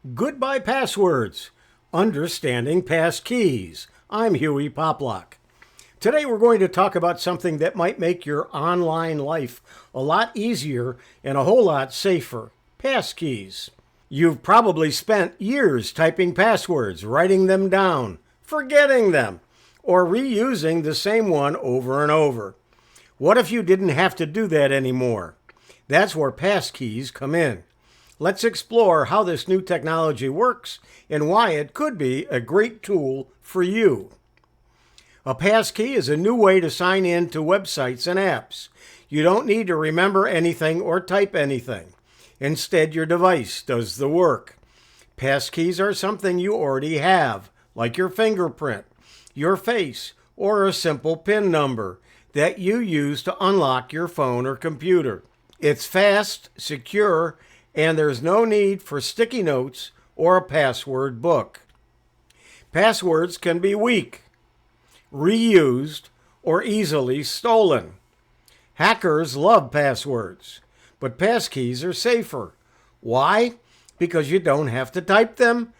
Goodbye passwords. Understanding passkeys. I'm Huey Poplock. Today we're going to talk about something that might make your online life a lot easier and a whole lot safer. Passkeys. You've probably spent years typing passwords, writing them down, forgetting them, or reusing the same one over and over. What if you didn't have to do that anymore? That's where passkeys come in. Let's explore how this new technology works and why it could be a great tool for you. A passkey is a new way to sign in to websites and apps. You don't need to remember anything or type anything. Instead, your device does the work. Passkeys are something you already have, like your fingerprint, your face, or a simple PIN number that you use to unlock your phone or computer. It's fast, secure, and there's no need for sticky notes or a password book. Passwords can be weak, reused, or easily stolen. Hackers love passwords, but passkeys are safer. Why? Because you don't have to type them,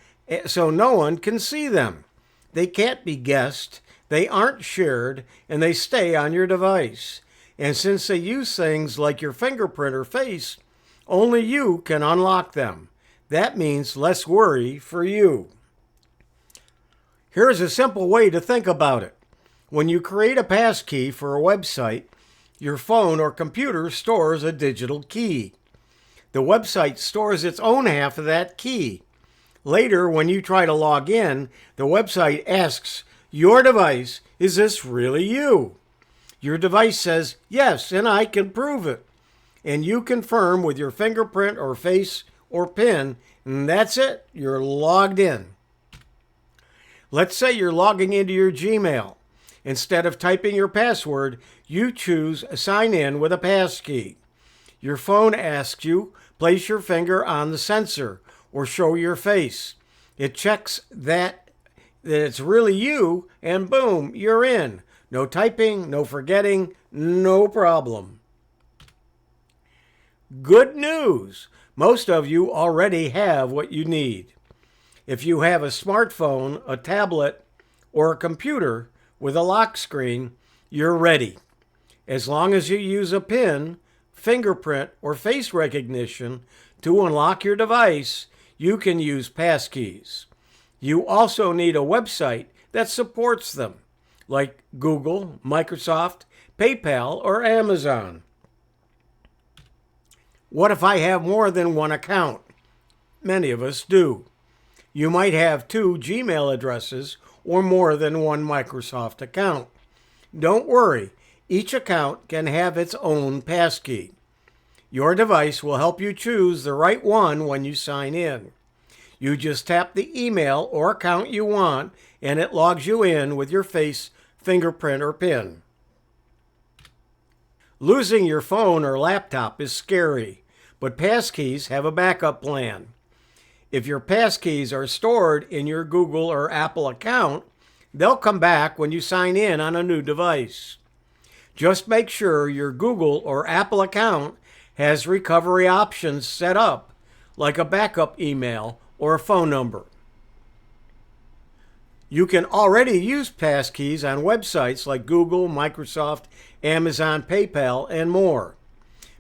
so no one can see them. They can't be guessed, they aren't shared, and they stay on your device. And since they use things like your fingerprint or face, only you can unlock them. That means less worry for you. Here's a simple way to think about it. When you create a passkey for a website, your phone or computer stores a digital key. The website stores its own half of that key. Later, when you try to log in, the website asks your device, "Is this really you?" Your device says, "Yes, and I can prove it." And you confirm with your fingerprint or face or PIN, and that's it. You're logged in. Let's say you're logging into your Gmail. Instead of typing your password, you choose Sign In with a passkey. Your phone asks you, place your finger on the sensor or show your face. It checks that it's really you, and boom, you're in. No typing, no forgetting, no problem. Good news! Most of you already have what you need. If you have a smartphone, a tablet, or a computer with a lock screen, you're ready. As long as you use a PIN, fingerprint, or face recognition to unlock your device, you can use passkeys. You also need a website that supports them, like Google, Microsoft, PayPal, or Amazon. What if I have more than one account? Many of us do. You might have 2 Gmail addresses or more than one Microsoft account. Don't worry, each account can have its own passkey. Your device will help you choose the right one when you sign in. You just tap the email or account you want, and it logs you in with your face, fingerprint, or PIN. Losing your phone or laptop is scary, but passkeys have a backup plan. If your passkeys are stored in your Google or Apple account, they'll come back when you sign in on a new device. Just make sure your Google or Apple account has recovery options set up, like a backup email or a phone number. You can already use passkeys on websites like Google, Microsoft, Amazon, PayPal, and more.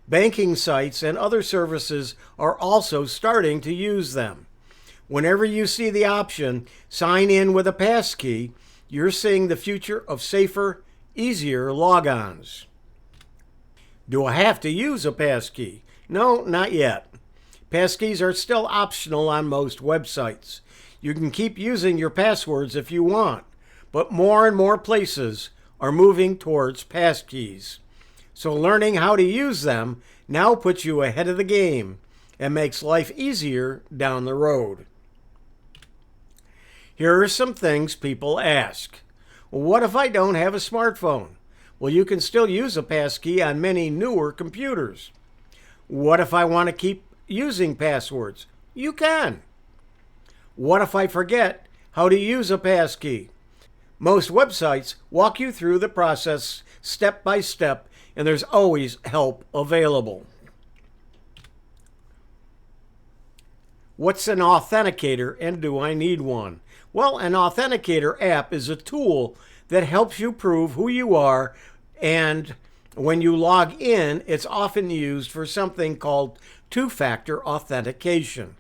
Banking sites and other services are also starting to use them. Whenever you see the option, sign in with a passkey, you're seeing the future of safer, easier logons. Do I have to use a passkey? No, not yet. Passkeys are still optional on most websites. You can keep using your passwords if you want, but more and more places are moving towards passkeys. So learning how to use them now puts you ahead of the game and makes life easier down the road. Here are some things people ask. Well, what if I don't have a smartphone? Well, you can still use a passkey on many newer computers. What if I want to keep using passwords? You can. What if I forget how to use a passkey? Most websites walk you through the process step by step, and there's always help available. What's an authenticator and do I need one? Well, an Authenticator app is a tool that helps you prove who you are, and when you log in, it's often used for something called two-factor authentication.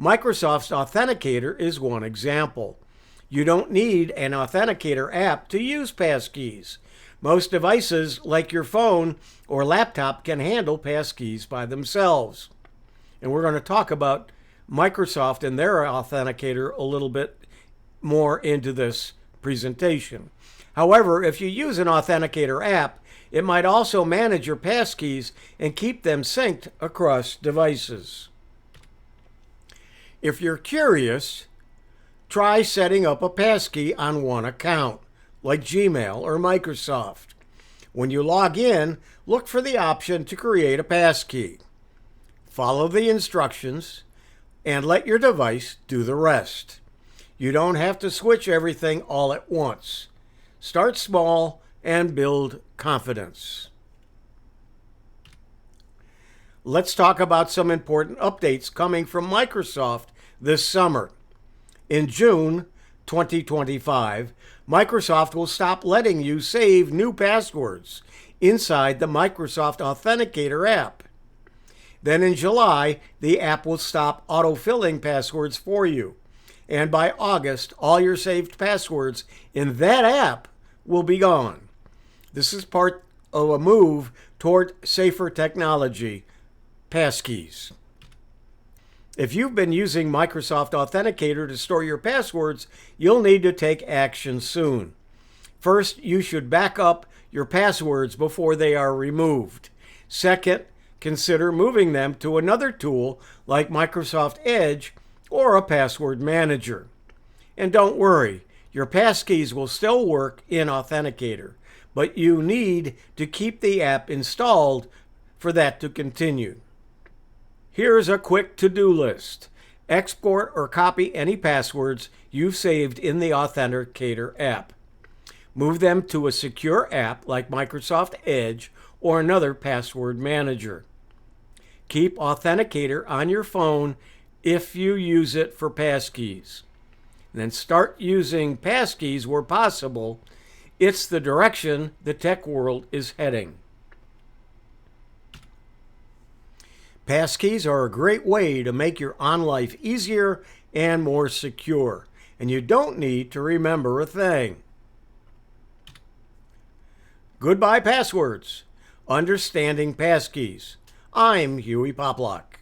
Microsoft's Authenticator is one example. You don't need an Authenticator app to use Passkeys. Most devices, like your phone or laptop, can handle Passkeys by themselves. And we're going to talk about Microsoft and their Authenticator a little bit more into this presentation. However, if you use an Authenticator app, it might also manage your passkeys and keep them synced across devices. If you're curious, try setting up a passkey on one account, like Gmail or Microsoft. When you log in, look for the option to create a passkey. Follow the instructions and let your device do the rest. You don't have to switch everything all at once. Start small and build confidence. Let's talk about some important updates coming from Microsoft this summer. In June 2025, Microsoft will stop letting you save new passwords inside the Microsoft Authenticator app. Then in July, the app will stop autofilling passwords for you. And by August, all your saved passwords in that app will be gone. This is part of a move toward safer technology, Passkeys. If you've been using Microsoft Authenticator to store your passwords, you'll need to take action soon. First, you should back up your passwords before they are removed. Second, consider moving them to another tool like Microsoft Edge or a password manager. And don't worry, your passkeys will still work in Authenticator, but you need to keep the app installed for that to continue. Here's a quick to-do list. Export or copy any passwords you've saved in the Authenticator app. Move them to a secure app like Microsoft Edge or another password manager. Keep Authenticator on your phone if you use it for passkeys. Then start using passkeys where possible. It's the direction the tech world is heading. Passkeys are a great way to make your on life easier and more secure, and you don't need to remember a thing. Goodbye passwords. Understanding passkeys. I'm Huey Poplock.